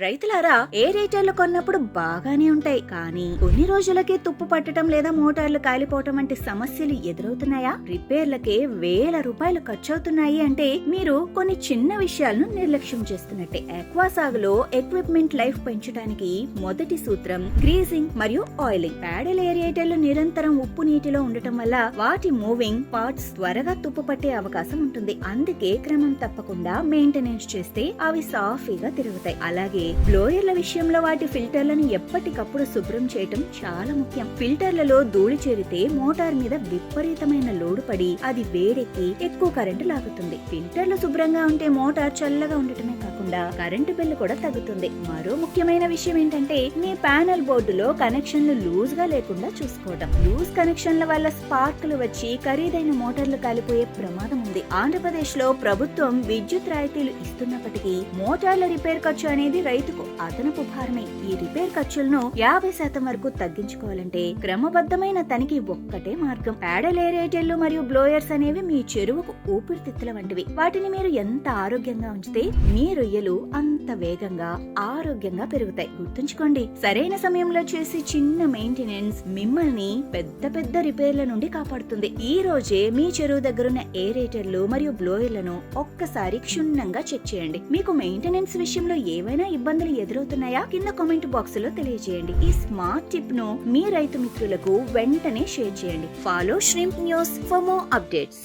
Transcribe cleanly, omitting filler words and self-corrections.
రైతులారా, ఏరేటర్లు కొన్నప్పుడు బాగానే ఉంటాయి, కానీ కొన్ని రోజులకే తుప్పు పట్టడం లేదా మోటార్లు కాలిపోవటం వంటి సమస్యలు ఎదురవుతున్నాయా? రిపేర్లకే వేల రూపాయలు ఖర్చవుతున్నాయి అంటే మీరు కొన్ని చిన్న విషయాలను నిర్లక్ష్యం చేస్తున్నట్టే. ఆక్వా సాగులో ఎక్విప్మెంట్ లైఫ్ పెంచడానికి మొదటి సూత్రం గ్రీజింగ్ మరియు ఆయిలింగ్. ప్యాడల్ ఏరియేటర్లు నిరంతరం ఉప్పు నీటిలో ఉండటం వల్ల వాటి మూవింగ్ పార్ట్స్ త్వరగా తుప్పు పట్టే అవకాశం ఉంటుంది. అందుకే క్రమం తప్పకుండా మెయింటెనెన్స్ చేస్తే అవి సాఫీగా తిరుగుతాయి. అలాగే బ్లోయర్ల విషయంలో వాటి ఫిల్టర్లను ఎప్పటికప్పుడు శుభ్రం చేయటం చాలా ముఖ్యం. ఫిల్టర్లలో ధూళి చేరితే మోటార్ మీద విపరీతమైన లోడు పడి అది వేడెక్కి ఎక్కువ కరెంటు లాగుతుంది. ఫిల్టర్లు శుభ్రంగా ఉంటే మోటార్ చల్లగా ఉండటమే కాకుండా కరెంటు బిల్లు కూడా తగ్గుతుంది. మరో ముఖ్యమైన విషయం ఏంటంటే మీ ప్యానెల్ బోర్డులో కనెక్షన్లు లూజ్ గా లేకుండా చూసుకోవడం. లూజ్ కనెక్షన్ల వల్ల స్పార్కులు వచ్చి ఖరీదైన మోటార్లు కాలిపోయే ప్రమాదం ఉంది. ఆంధ్రప్రదేశ్ లో ప్రభుత్వం విద్యుత్ రాయితీలు ఇస్తున్నప్పటికీ మోటార్ల రిపేర్ ఖర్చు అనేది రైతుకు అదనపు భారమే. ఈ రిపేర్ ఖర్చులను 50% వరకు తగ్గించుకోవాలంటే క్రమబద్ధమైన తనిఖీ ఒక్కటే మార్గం. ప్యాడల్ ఏరియేటర్లు మరియు బ్లోయర్స్ అనేవి మీ చెరువుకు ఊపిరితిత్తుల వంటివి. వాటిని మీరు ఎంత ఆరోగ్యంగా ఉంచితే మీ రొయ్యలు అంత వేగంగా ఆరోగ్యంగా పెరుగుతాయి. గుర్తుంచుకోండి, సరైన సమయంలో చేసి చిన్న మెయింటెనెన్స్ మిమ్మల్ని పెద్ద పెద్ద రిపేర్ల నుండి కాపాడుతుంది. ఈ రోజే మీ చెరువు దగ్గరున్న ఏరియేటర్లు మరియు బ్లోయర్లను ఒక్కసారి క్షుణ్ణంగా చెక్ చేయండి. మీకు మెయింటెనెన్స్ విషయంలో ఏవైనా ఇబ్బందులు ఎదురవుతున్నాయా? కింద కామెంట్ బాక్స్ లో తెలియజేయండి. ఈ స్మార్ట్ టిప్ ను మీ రైతు మిత్రులకు వెంటనే షేర్ చేయండి. Follow shrimp news for more updates.